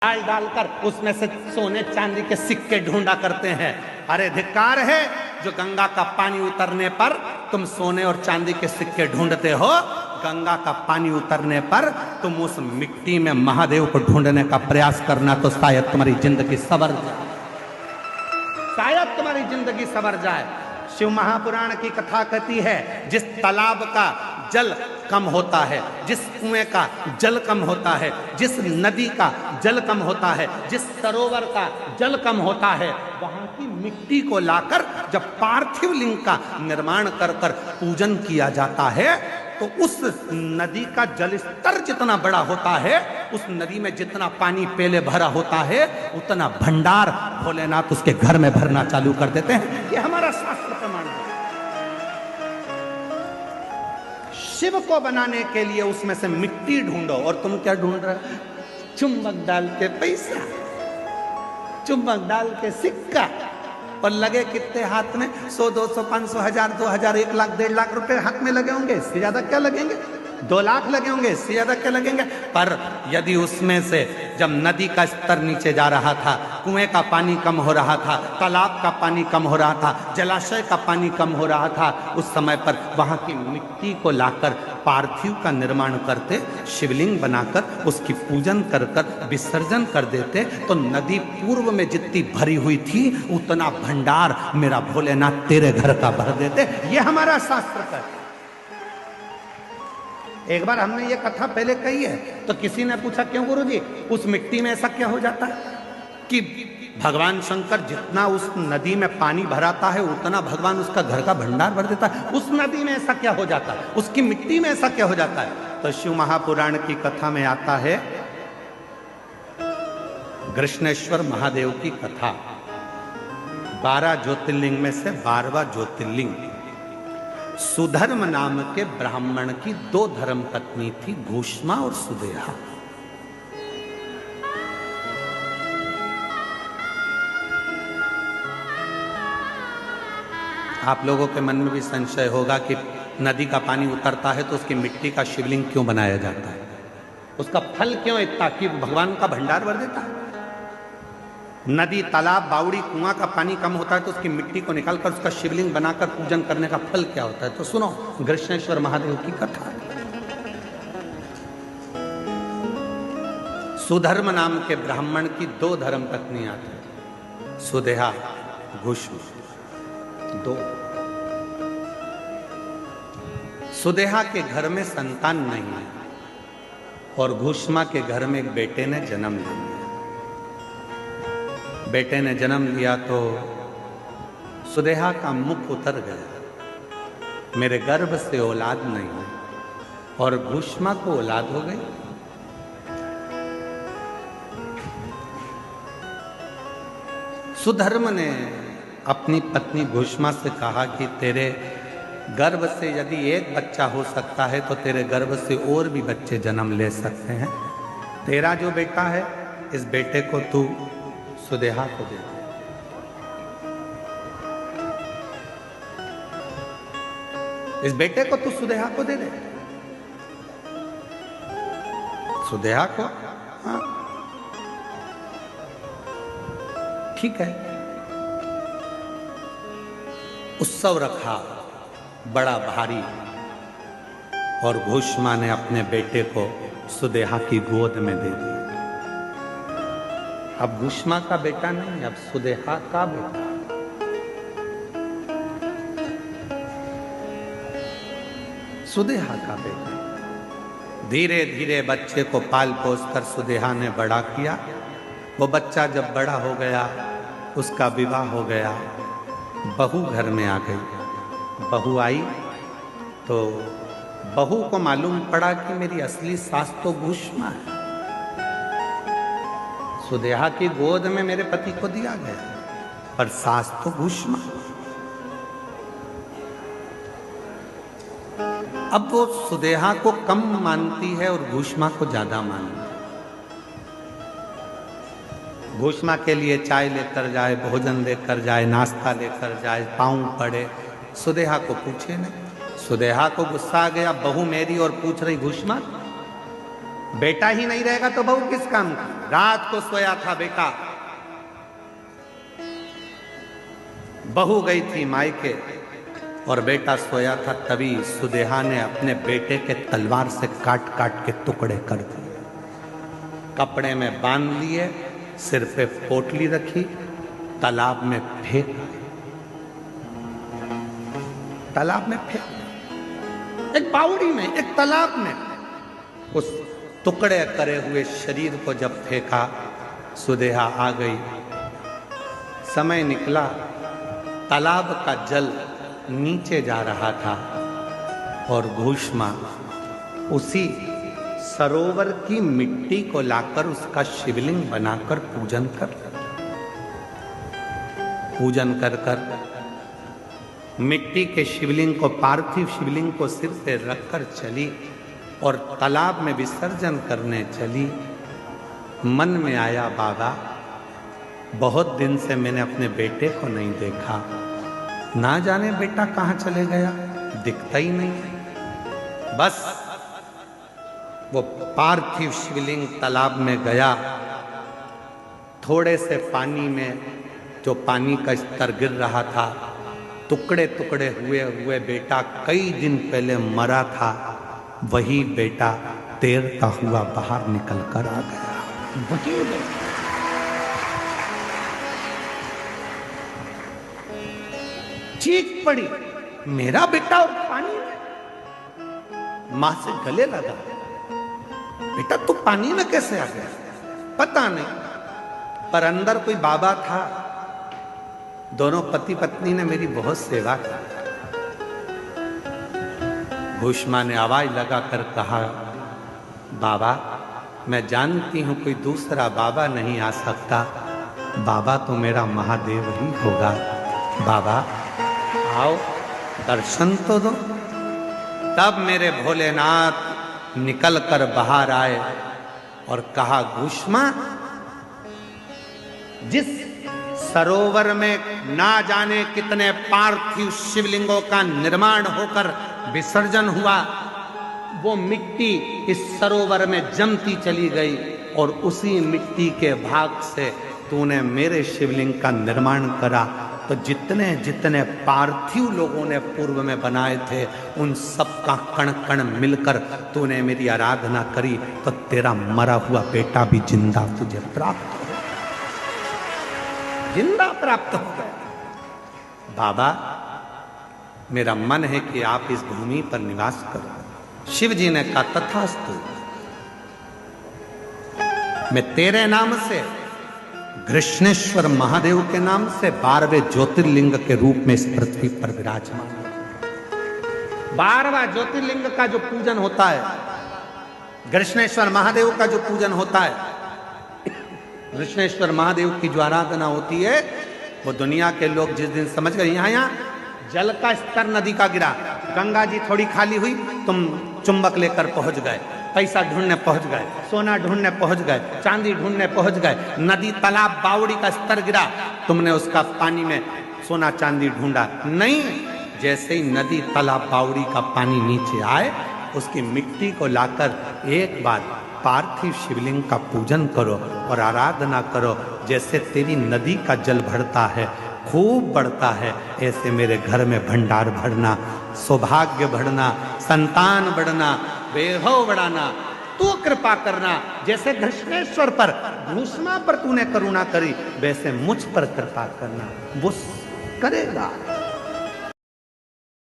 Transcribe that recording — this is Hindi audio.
डाल डालकर उसमें से सोने चांदी के सिक्के ढूंढा करते हैं। अरे धिक्कार है जो गंगा का पानी उतरने पर तुम सोने और चांदी के सिक्के ढूंढते हो। गंगा का पानी उतरने पर तुम उस मिट्टी में महादेव को ढूंढने का प्रयास करना, तो शायद तुम्हारी जिंदगी सवर जाए, शायद तुम्हारी जिंदगी सवर जाए। शिव महापुराण की कथा कहती है, जिस तालाब का जल कम होता है, जिस कुएं का जल कम होता है, जिस नदी का जल कम होता है, जिस सरोवर का जल कम होता है, वहां की मिट्टी को लाकर जब पार्थिव लिंग का निर्माण कर कर पूजन किया जाता है, तो उस नदी का जल स्तर जितना बड़ा होता है, उस नदी में जितना पानी पहले भरा होता है, उतना भंडार भोलेनाथ उसके घर में भरना चालू कर देते हैं। ये हमारा शास्त्र प्रमाण है। शिव को बनाने के लिए उसमें से मिट्टी ढूंढो, और तुम क्या ढूंढ रहे हो? चुंबक डाल के पैसा, चुंबक डाल के सिक्का, और लगे कितने हाथ में? 100, 200, 500, 1000, 2000, 1 लाख, 1.5 लाख रुपए हाथ में लगे होंगे। इससे ज्यादा क्या लगेंगे? 2 लाख लगे होंगे, इससे ज्यादा क्या लगेंगे? पर यदि उसमें से जब नदी का स्तर नीचे जा रहा था, कुएं का पानी कम हो रहा था, तालाब का पानी कम हो रहा था, जलाशय का पानी कम हो रहा था, उस समय पर वहां की मिट्टी को लाकर पार्थिव का निर्माण करते, शिवलिंग बनाकर उसकी पूजन कर कर विसर्जन कर देते, तो नदी पूर्व में जितनी भरी हुई थी उतना भंडार मेरा भोलेनाथ तेरे घर का भर देते। ये हमारा शास्त्र का। एक बार हमने ये कथा पहले कही है, तो किसी ने पूछा, क्यों गुरुजी, उस मिट्टी में ऐसा क्या हो जाता है कि भगवान शंकर जितना उस नदी में पानी भराता है उतना भगवान उसका घर का भंडार भर देता है, उस नदी में ऐसा क्या हो जाता है, उसकी मिट्टी में ऐसा क्या हो जाता है? तो शिव महापुराण की कथा में आता है, कृष्णेश्वर महादेव की कथा। 12 ज्योतिर्लिंग में से 12वां ज्योतिर्लिंग सुधर्म नाम के ब्राह्मण की 2 धर्म पत्नी थी, घूष्मा और सुदेहा। आप लोगों के मन में भी संशय होगा कि नदी का पानी उतरता है तो उसकी मिट्टी का शिवलिंग क्यों बनाया जाता है, उसका फल क्यों इतना कि भगवान का भंडार भर देता है। नदी, तालाब, बावड़ी, कुआं का पानी कम होता है तो उसकी मिट्टी को निकालकर उसका शिवलिंग बनाकर पूजन करने का फल क्या होता है? तो सुनो कृष्णेश्वर महादेव की कथा। सुधर्म नाम के ब्राह्मण की 2 धर्म पत्नियां थी, सुदेहा, घूष्मा, 2। सुदेहा के घर में संतान नहीं है और घूष्मा के घर में एक बेटे ने जन्म लिया। बेटे ने जन्म लिया तो सुदेहा का मुख उतर गया, मेरे गर्भ से औलाद नहीं है, और घूष्मा को औलाद हो गई। सुधर्म ने अपनी पत्नी घूष्मा से कहा कि तेरे गर्भ से यदि एक बच्चा हो सकता है तो तेरे गर्भ से और भी बच्चे जन्म ले सकते हैं। तेरा जो बेटा है, इस बेटे को तू सुदेहा को दे दे। इस बेटे को तू सुदेहा को दे दे। सुदेहा को? हाँ, ठीक है। उत्सव रखा बड़ा भारी, और घूष्मा ने अपने बेटे को सुदेहा की गोद में दे दिया। अब घूष्मा का बेटा नहीं, अब सुदेहा का बेटा। सुदेहा का बेटा। धीरे धीरे बच्चे को पाल पोस कर सुदेहा ने बड़ा किया। वो बच्चा जब बड़ा हो गया, उसका विवाह हो गया, बहू घर में आ गई। बहू आई तो बहू को मालूम पड़ा कि मेरी असली सास तो घूष्मा है। सुदेहा की गोद में मेरे पति को दिया गया, पर सास तो घूष्मा। अब वो सुदेहा को कम मानती है और घूष्मा को ज्यादा मानती है। घूष्मा के लिए चाय लेकर जाए, भोजन लेकर जाए, नाश्ता लेकर जाए, पाँव पड़े, सुदेहा को पूछे नहीं। सुदेहा को गुस्सा आ गया, बहू मेरी और पूछ रही घूष्मा। बेटा ही नहीं रहेगा तो बहू किस काम की? रात को सोया था बेटा, बहू गई थी मायके और बेटा सोया था, तभी सुदेहा ने अपने बेटे के तलवार से काट काट के टुकड़े कर दिए, कपड़े में बांध लिए, सिर पे पोटली रखी, तालाब में फेंक, तालाब में फेंक, एक बावड़ी में, एक तालाब में। उस टुकड़े करे हुए शरीर को जब फेंका, सुदेहा आ गई, समय निकला, तालाब का जल नीचे जा रहा था और घूष्मा उसी सरोवर की मिट्टी को लाकर उसका शिवलिंग बनाकर पूजन कर कर मिट्टी के शिवलिंग को, पार्थिव शिवलिंग को सिर पे रखकर चली और तालाब में विसर्जन करने चली। मन में आया, बाबा बहुत दिन से मैंने अपने बेटे को नहीं देखा, ना जाने बेटा कहाँ चले गया, दिखता ही नहीं। बस वो पार्थिव शिवलिंग तालाब में गया, थोड़े से पानी में जो पानी का स्तर गिर रहा था, टुकड़े टुकड़े हुए बेटा कई दिन पहले मरा था, वही बेटा तैरता हुआ बाहर निकल कर आ गया। चीख पड़ी, मेरा बेटा और पानी में। मां से गले लगा, बेटा तू पानी में कैसे आ गया? पता नहीं, पर अंदर कोई बाबा था। दोनों पति पत्नी ने मेरी बहुत सेवा की। घूष्मा ने आवाज लगाकर कहा, बाबा मैं जानती हूं कोई दूसरा बाबा नहीं आ सकता, बाबा तो मेरा महादेव ही होगा। बाबा आओ दर्शन तो दो। तब मेरे भोलेनाथ निकल कर बाहर आए और कहा, घूष्मा जिस सरोवर में ना जाने कितने पार्थिव शिवलिंगों का निर्माण होकर विसर्जन हुआ, वो मिट्टी इस सरोवर में जमती चली गई और उसी मिट्टी के भाग से तूने मेरे शिवलिंग का निर्माण करा। तो जितने जितने पार्थिव लोगों ने पूर्व में बनाए थे, उन सब का कण कण मिलकर तूने मेरी आराधना करी, तो तेरा मरा हुआ बेटा भी जिंदा तुझे प्राप्त हो, जिंदा प्राप्त हो गया। बाबा मेरा मन है कि आप इस भूमि पर निवास करो। शिव जी ने कहा, तथास्तु, मैं तेरे नाम से, कृष्णेश्वर महादेव के नाम से 12वें ज्योतिर्लिंग के रूप में इस पृथ्वी पर विराजमान हूं। 12वां ज्योतिर्लिंग का जो पूजन होता है, कृष्णेश्वर महादेव का जो पूजन होता है, कृष्णेश्वर महादेव की जो आराधना होती है, वो दुनिया के लोग जिस दिन समझ गए यहाँ जल का स्तर नदी का गिरा, गंगा जी थोड़ी खाली हुई, तुम चुंबक लेकर पहुंच गए, पैसा ढूंढने पहुंच गए, सोना ढूंढने पहुंच गए, चांदी ढूंढने पहुंच गए, नदी तालाब बावड़ी का स्तर गिरा, तुमने उसका पानी में सोना चांदी ढूंढा नहीं। जैसे ही नदी तालाब बावड़ी का पानी नीचे आए, उसकी मिट्टी को लाकर एक बार पार्थिव शिवलिंग का पूजन करो और आराधना करो। जैसे तेरी नदी का जल बढ़ता है, खूब बढ़ता है, ऐसे मेरे घर में भंडार भरना, सौभाग्य बढ़ना, संतान बढ़ना, वैभव बढ़ाना, तू कृपा करना। जैसे कृष्णेश्वर पर, घूष्मा पर तूने करुणा करी, वैसे मुझ पर कृपा करना। वो करेगा।